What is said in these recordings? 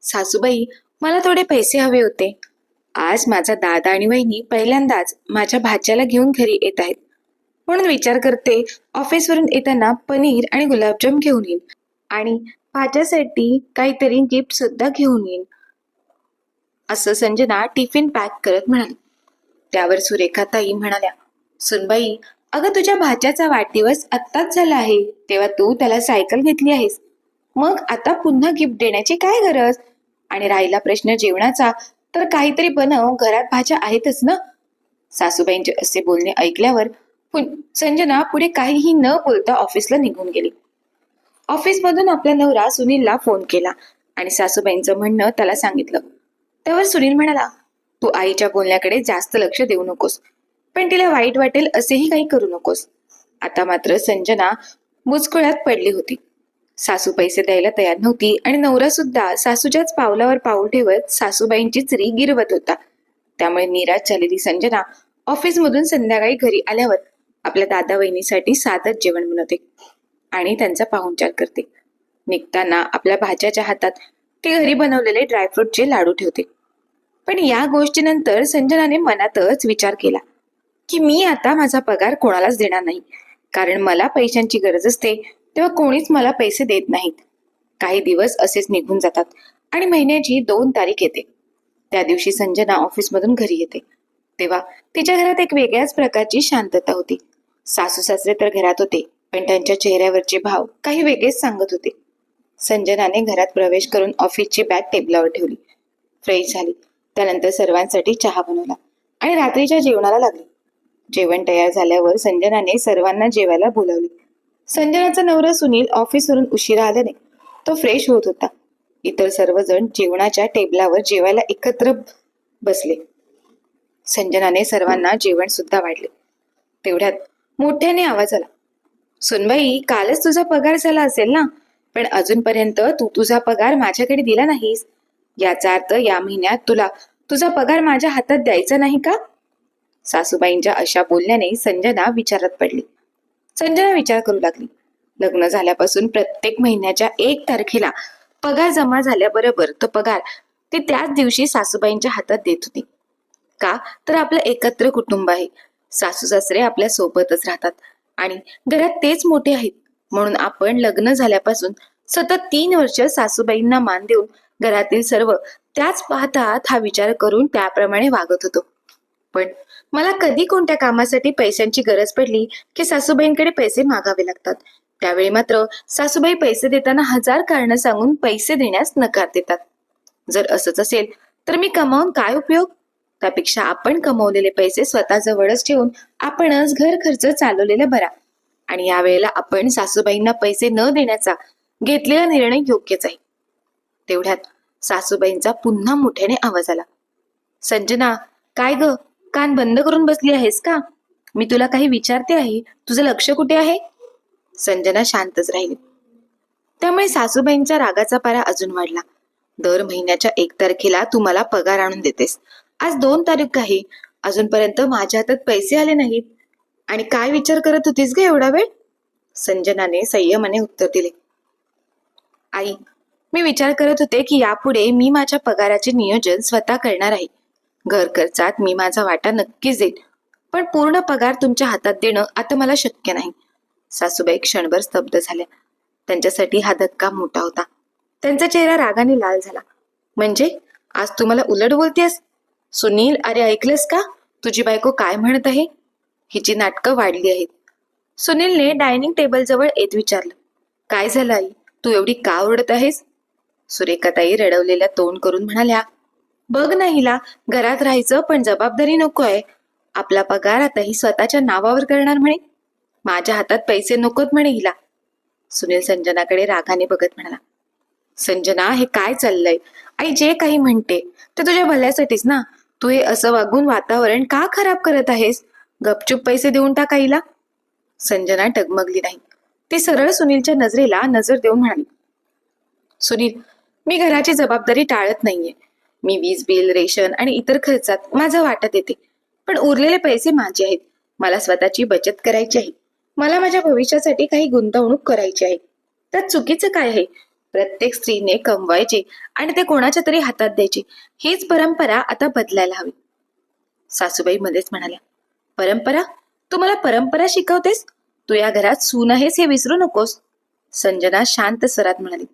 सासूबाई, मला थोडे पैसे हवे होते. आज माझा दादा आणि वहिनी पहिल्यांदाच माझ्या भाच्याला घेऊन घरी येत आहेत. म्हणून विचार करते ऑफिसवरून येताना पनीर आणि गुलाबजाम घेऊन येईन आणि भाच्यासाठी काहीतरी गिफ्ट सुद्धा घेऊन येईन, असं संजना टिफिन पॅक करत म्हणाली. त्यावर सुरेखाताई म्हणाल्या, सुनबाई, अगं तुझ्या भाच्याचा वाढदिवस आत्ताच झाला आहे, तेव्हा तू त्याला सायकल घेतली आहेस. मग आता पुन्हा गिफ्ट देण्याची काय गरज? आणि राहिला प्रश्न जेवणाचा, तर काहीतरी बनव, घरात भाज्या आहेतच ना. सासूबाईंचे असे बोलणे ऐकल्यावर संजना पुढे काहीही न बोलता ऑफिसला निघून गेली. ऑफिसमधून आपला नवरा सुनीलला फोन केला आणि सासूबाईंचं म्हणणं त्याला सांगितलं. त्यावर सुनील म्हणाला, तू आईच्या बोलण्याकडे जास्त लक्ष देऊ नकोस, पण तिला वाईट वाटेल असेही काही करू नकोस. आता मात्र संजना मुजकुळ्यात पडली होती. सासू पैसे द्यायला तयार नव्हती आणि नवरा सुद्धा सासूच्याच पावलावर पाऊल ठेवत सासूबाईंची चरी गिरवत होता. त्यामुळे निराश झालेली संजना ऑफिसमधून संध्याकाळी घरी आल्यावर आपल्या दादा वहिनीसाठी साधंच जेवण बनवते आणि त्यांचा पाहुणचार करते. निघताना आपल्या भाच्याच्या हातात ते घरी बनवलेले ड्रायफ्रूटचे लाडू ठेवते. पण या गोष्टीनंतर संजनाने मनातच विचार केला की मी आता माझा पगार कोणालाच देणार नाही, कारण मला पैशांची गरज असते तेव्हा कोणीच मला पैसे देत नाहीत. काही दिवस असेच निघून जातात आणि महिन्याची 2 तारीख येते. त्या दिवशी संजना ऑफिसमधून घरी येते तेव्हा तिच्या घरात एक वेगळ्याच प्रकारची शांतता होती. सासू सासरे तर घरात होते, पण त्यांच्या चेहऱ्यावरचे भाव काही वेगळेच सांगत होते. संजनाने घरात प्रवेश करून ऑफिसची बॅग टेबलावर ठेवली, फ्रेश झाली, त्यानंतर सर्वांसाठी चहा बनवला आणि रात्रीच्या जेवणाला लागली. जेवण तयार झाल्यावर संजनाने सर्वांना जेवायला बोलावले. संजनाचा नवरा सुनील ऑफिसवरून उशिरा आल्याने तो फ्रेश होत होता. इतर सर्वजण जेवणाच्या टेबलावर जेवायला एकत्र बसले. संजनाने सर्वांना जेवण सुद्धा वाढले. तेवढ्यात मोठ्याने आवाज आला, सुनबाई, कालच तुझा पगार झाला असेल ना, पण अजूनपर्यंत तू तुझा पगार माझ्याकडे दिला नाहीस. याचा अर्थ या महिन्यात तुला तुझा पगार माझ्या हातात द्यायचा नाही का? सासूबाईंच्या अशा बोलण्याने संजना विचारात पडली. संजना विचार करू लागली. लग्न झाल्यापासून प्रत्येक महिन्याच्या 1 तारखेला पगार जमा झाल्याबरोबर तो पगार ती त्याच दिवशी सासूबाईंच्या हातात देत होती. का तर आपलं एकत्र कुटुंब आहे. सासू सासरे आपल्या सोबतच राहतात आणि घरात तेच मोठे आहेत. म्हणून आपण लग्न झाल्यापासून सतत 3 वर्ष सासूबाईंना मान देऊन घरातील सर्व त्याच पाहतात हा विचार करून त्याप्रमाणे वागत होतो. पण मला कधी कोणत्या कामासाठी पैशांची गरज पडली की सासूबाईंकडे पैसे मागावे लागतात. त्यावेळी मात्र सासूबाई पैसे देताना 1000 कारणं सांगून पैसे देण्यास नकार देतात. जर असंच असेल तर मी कमावून काय उपयोग? त्यापेक्षा आपण कमवलेले पैसे स्वतःजवळच ठेवून आपणच घर खर्च चालवलेला बरा. आणि यावेळेला आपण सासूबाईंना पैसे न देण्याचा घेतलेला निर्णय योग्यच आहे. तेवढ्यात सासूबाईंचा पुन्हा मोठ्याने आवाज आला, संजना, काय ग, कान बंद करून बसली आहेस का? मी तुला काही विचारते आहे, तुझं लक्ष कुठे आहे? संजना शांतच राहिली. त्यामुळे सासूबाईंच्या रागाचा पारा अजून वाढला. दर महिन्याच्या 1 तारखेला तू मला पगार आणून देतेस, आज 2 तारीख आहे, अजूनपर्यंत माझ्या हातात पैसे आले नाहीत. आणि काय विचार करत होतीस ग एवढा वेळ? संजनाने संयमाने उत्तर दिले, आई, मी विचार करत होते की यापुढे मी माझ्या पगाराचे नियोजन स्वतः करणार आहे. घर खर्चात मी माझा वाटा नक्कीच देईन, पण पूर्ण पगार तुमच्या हातात देणं आता मला शक्य नाही. सासूबाई क्षणभर स्तब्ध झाल्या. त्यांच्यासाठी हा धक्का मोठा होता. त्यांचा चेहरा रागाने लाल झाला. म्हणजे आज तू मला उलट बोलतेस? सुनील, अरे ऐकलंस का तुझी बायको काय म्हणत आहे? हिची नाटकं वाढली आहेत. सुनीलने डायनिंग टेबल जवळ येत विचारलं, काय झालं आई, तू एवढी का ओरडत आहेस? सुरेखाताई रडवलेल्या तोंड करून म्हणाल्या, बघ ना हिला, घरात राहायचं पण जबाबदारी नकोय. आपला पगार आता ही स्वतःच्या नावावर करणार म्हणे. माझ्या हातात पैसे नकोत म्हणे हिला. सुनील संजनाकडे रागाने बघत म्हणाला, संजना, हे काय चाललंय? आई जे काही म्हणते ते तुझ्या भल्यासाठीच ना. तू हे असं वागून वातावरण का खराब करत आहेस? गपचूप पैसे देऊन टाक आईला. संजना डगमगली नाही. ती सरळ सुनीलच्या नजरेला नजर देऊन म्हणाली, सुनील, मी घराची जबाबदारी टाळत नाहीये. मी वीज बिल, रेशन आणि इतर खर्चात माझा वाटा देते, पण उरलेले पैसे माझे आहेत. मला स्वतःची बचत करायची आहे. मला माझ्या भविष्यासाठी काही गुंतवणूक करायची आहे. त्यात चुकीचं काय आहे? प्रत्येक स्त्रीने कमवायचे आणि ते कोणाच्या तरी हातात द्यायचे. हीच परंपरा आता बदलायला हवी. सासूबाई मध्येच म्हणाल्या, परंपरा? तू मला परंपरा शिकवतेस? तू या घरात सून आहेस हे विसरू नकोस. संजना शांत स्वरात म्हणाली,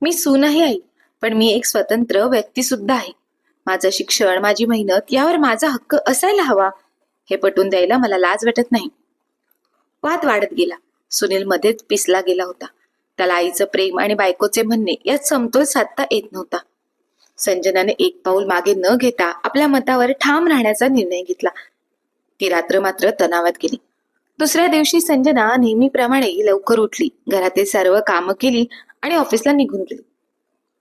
मी सून आहे आई, पण मी एक स्वतंत्र व्यक्ती सुद्धा आहे. माझं शिक्षण, माझी मेहनत यावर माझा हक्क असायला हवा. हे पटवून द्यायला मला लाज वाटत नाही. वाद वाढत गेला. सुनील मध्येच पिसला गेला होता. त्याला आईचं प्रेम आणि बायकोचे म्हणणे यात समतोल साधता येत नव्हता. संजनाने एक पाऊल मागे न घेता आपल्या मतावर ठाम राहण्याचा निर्णय घेतला. ती रात्र मात्र तणावात गेली. दुसऱ्या दिवशी संजना नेहमीप्रमाणे लवकर उठली, घरातील सर्व कामं केली आणि ऑफिसला निघून गेली.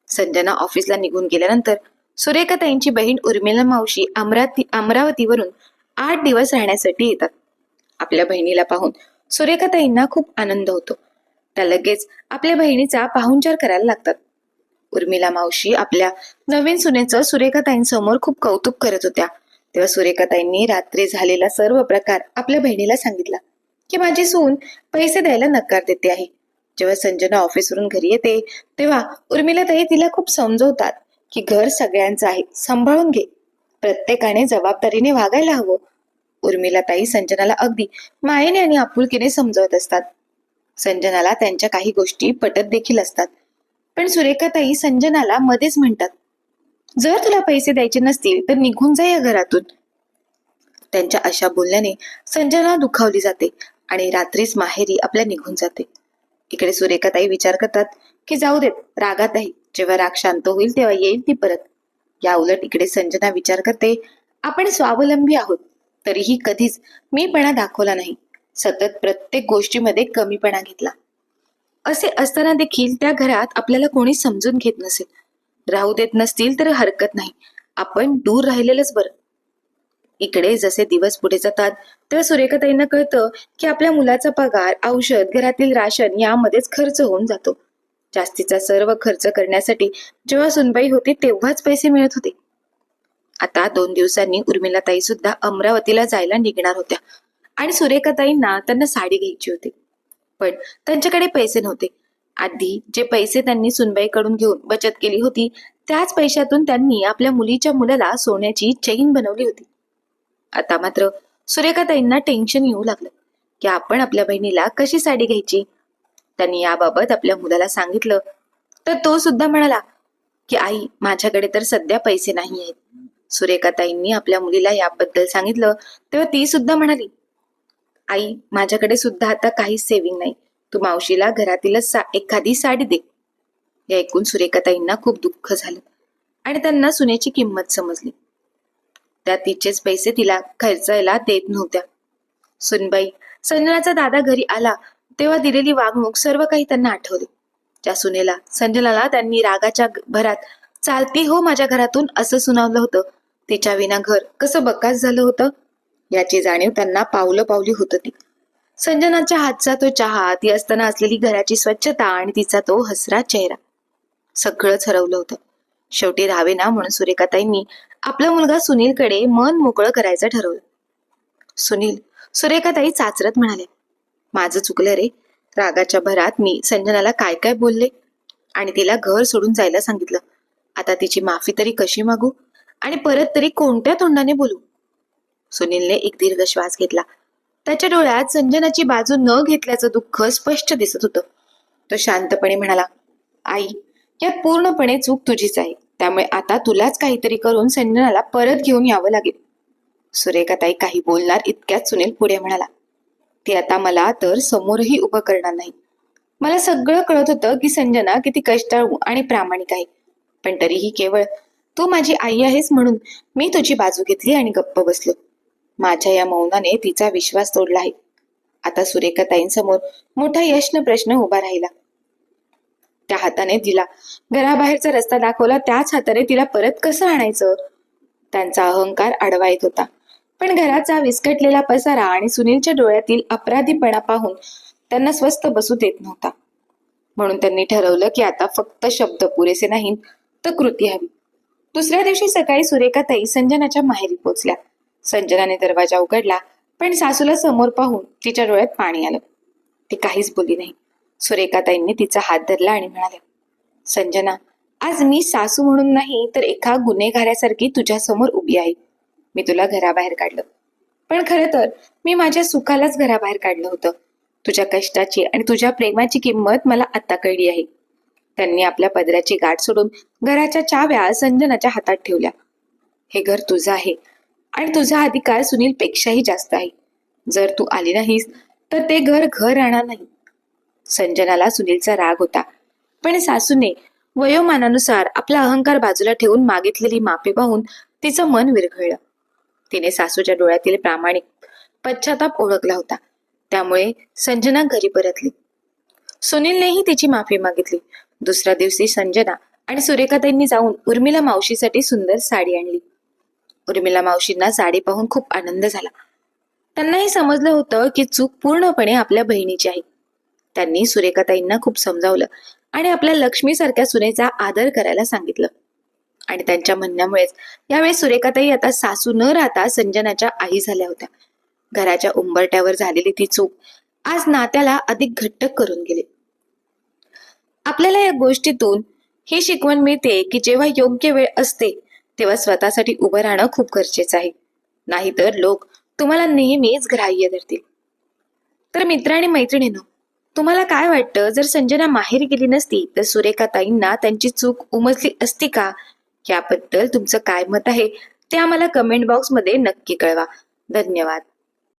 संजना ऑफिसला निघून गेल्यानंतर सुरेखाताईंची बहीण उर्मिला मावशी अमरावतीवरून 8 दिवस राहण्यासाठी येतात. आपल्या बहिणीला पाहून सुरेखाताईंना खूप आनंद होतो. त्या लगेच आपल्या बहिणीचा पाहुणचार करायला लागतात. उर्मिला मावशी आपल्या नवीन सुनेचं सुरेखाताईंसमोर खूप कौतुक करत होत्या. तेव्हा सुरेखाताईंनी रात्री झालेला सर्व प्रकार आपल्या बहिणीला सांगितला की माझी सून पैसे द्यायला नकार देते आहे. जेव्हा संजना ऑफिसवरून घरी येते तेव्हा उर्मिलाताई तिला खूप समजवतात की घर सगळ्यांचं आहे, सांभाळून घे, प्रत्येकाने जबाबदारीने वागायला हवं. उर्मिलाताई संजनाला अगदी मायेने आणि आपुलकीने समजवत असतात. संजनाला त्यांच्या काही गोष्टी पटत देखील असतात. पण सुरेखाताई संजनाला मध्येच म्हणतात, जर तुला पैसे द्यायचे नसतील तर निघून जा या घरातून. त्यांच्या अशा बोलण्याने संजना दुखावली जाते आणि रात्रीच माहेरी आपल्या निघून जाते. इकडे सुरेखाताई विचार करतात की जाऊ देत, रागात आहे, जेव्हा राग शांत होईल तेव्हा येईल ती परत. या उलट इकडे संजना विचार करते, आपण स्वावलंबी आहोत तरीही कधीच मीपणा दाखवला नाही, सतत प्रत्येक गोष्टीमध्ये कमीपणा घेतला. असे असताना देखील त्या घरात आपल्याला कोणी समजून घेत नसेल, राहू देत नसतील तर हरकत नाही, आपण दूर राहिलेलंच बरं. इकडे जसे दिवस पुढे जातात तेव्हा सुरेखाताईंना कळतं की आपल्या मुलाचा पगार, औषध, घरातील राशन यामध्येच खर्च होऊन जातो. जास्तीचा सर्व खर्च करण्यासाठी जेव्हा सुनबाई होती तेव्हाच पैसे मिळत होते. आता 2 दिवसांनी उर्मिलाताई सुद्धा अमरावतीला जायला निघणार होत्या आणि सुरेखाताईंना त्यांना साडी घ्यायची होती. पण त्यांच्याकडे पैसे नव्हते. आधी जे पैसे त्यांनी सुनबाईकडून घेऊन बचत केली होती त्याच पैशातून त्यांनी आपल्या मुलीच्या मुलाला सोन्याची चेन बनवली होती. आता मात्र सुरेखाताईंना टेन्शन येऊ लागलं की आपण आपल्या बहिणीला कशी साडी घ्यायची. त्यांनी याबाबत आपल्या मुलाला सांगितलं तर तो सुद्धा म्हणाला की आई, माझ्याकडे तर सध्या पैसे नाही आहेत. सुरेखाताईंनी आपल्या मुलीला याबद्दल सांगितलं तेव्हा ती सुद्धा म्हणाली, आई, माझ्याकडे सुद्धा आता काहीच सेव्हिंग नाही, तू मावशीला घरातीलच एखादी साडी दे. हे ऐकून सुरेखाताईंना खूप दुःख झालं आणि त्यांना सुनेची किंमत समजली. त्या तिचेच पैसे तिला खर्चायला देत नव्हत्या. सुनबाई, संजनाचा दादा घरी आला तेव्हा दिलेली वागणूक सर्व काही त्यांना आठवले. त्या सुनेला, संजनाला त्यांनी रागाच्या भरात चालती हो माझ्या घरातून असं सुनावलं होतं. तिच्या विना घर कसं बकास झालं होतं याची जाणीव त्यांना पावलं पावली होत होती. संजनाच्या हातचा तो चहा, ती असताना असलेली घराची स्वच्छता आणि तिचा तो हसरा चेहरा, सगळंच हरवलं होतं. शेवटी राहावे ना म्हणून सुरेखाताईंनी आपला मुलगा सुनीलकडे मन मोकळं करायचं ठरवलं. सुनील, सुरेखाताई चाचरत म्हणाले, माझं चुकलं रे. रागाच्या भरात मी संजनाला काय काय बोलले आणि तिला घर सोडून जायला सांगितलं. आता तिची माफी तरी कशी मागू आणि परत तरी कोणत्या तोंडाने बोलू. सुनीलने एक दीर्घ श्वास घेतला. त्याच्या डोळ्यात संजनाची बाजू न घेतल्याचं दुःख स्पष्ट दिसत होतं. तो शांतपणे म्हणाला, आई, यात पूर्णपणे चूक तुझीच आहे, त्यामुळे आता तुलाच काहीतरी करून संजनाला परत घेऊन यावं लागेल. सुरेखाताई काही बोलणार इतक्यात सुनील पुढे म्हणाला, ती आता मला तर समोरही उभं करणार नाही. मला सगळं कळत होतं की संजना किती कष्टाळू आणि प्रामाणिक आहे, पण तरीही केवळ तू माझी आई आहेस म्हणून मी तुझी बाजू घेतली आणि गप्प बसलो. माझ्या या मौनाने तिचा विश्वास तोडला आहे. आता सुरेखाताईंसमोर मोठा यश्न प्रश्न उभा राहिला. त्या हाताने तिला घराबाहेरचा रस्ता दाखवला, त्याच हाताने तिला परत कसं आणायचं. त्यांचा अहंकार आडवा येत होता. पण घराचा विस्कटलेला पसारा आणि सुनीलच्या डोळ्यातील अपराधीपणा पाहून त्यांना स्वस्थ बसू देत नव्हता. म्हणून त्यांनी ठरवलं की आता फक्त शब्द पुरेसे नाहीत तर कृती हवी. दुसऱ्या दिवशी सकाळी सुरेखाताई संजनाच्या माहेरी पोहोचल्या. संजनाने दरवाजा उघडला, पण सासूला समोर पाहून तिच्या डोळ्यात पाणी आलं. ती काहीच बोलली नाही. सुरेखाताईंनी तिचा हात धरला आणि म्हणाल्या, संजना, आज मी सासू म्हणून नाही तर एका गुन्हेगारासारखी तुझ्या समोर उभी आहे. मी तुला घराबाहेर काढलं, पण खरं तर मी माझ्या सुखालाच घराबाहेर काढलं होतं. तुझ्या कष्टाची आणि तुझ्या प्रेमाची किंमत मला आता कळली आहे. त्यांनी आपल्या पदराची गाठ सोडून घराच्या चाव्या संजनाच्या हातात ठेवल्या. हे घर तुझं आहे आणि तुझा अधिकार सुनील पेक्षाही जास्त आहे. जर तू आली नाहीस तर ते घर घर राहणार नाही. संजनाला सुनीलचा राग होता, पण सासूने वयोमानानुसार आपला अहंकार बाजूला ठेवून मागितलेली माफी पाहून तिचं मन विरघळलं. तिने सासूच्या डोळ्यातील प्रामाणिक पश्चाताप ओळखला होता. त्यामुळे संजना घरी परतली. सुनीलनेही तिची माफी मागितली. दुसऱ्या दिवशी संजना आणि सुरेखाताईंनी जाऊन उर्मिला मावशीसाठी सुंदर साडी आणली. उर्मिला मावशींना साडी पाहून खूप आनंद झाला. त्यांनाही समजलं होतं की चूक पूर्णपणे आपल्या बहिणीची आहे. त्यांनी सुरेखाताईंना खूप समजावलं आणि आपल्या लक्ष्मीसारख्या सुनेचा आदर करायला सांगितलं. आणि त्यांच्या म्हणण्यामुळेच यावेळी सुरेखाताई आता सासू न राहता संजनाच्या आई झाल्या होत्या. घराच्या उंबरट्यावर झालेली ती चूक आज नात्याला अधिक घट्ट करून गेली. आपल्याला या गोष्टीतून ही शिकवण मिळते की जेव्हा योग्य वेळ असते तेव्हा स्वतःसाठी उभं राहणं खूप गरजेचं आहे. नाहीतर लोक तुम्हाला नेहमीच ग्राह्य धरतील. तर मित्र आणि मैत्रिणींनो, तुम्हाला काय वाटतं, जर संजना माहेरी गेली नसती तर सुरेखाताईंना त्यांची चूक उमजली असती का? याबद्दल तुमचं काय मत आहे ते आम्हाला कमेंट बॉक्समध्ये नक्की कळवा. धन्यवाद.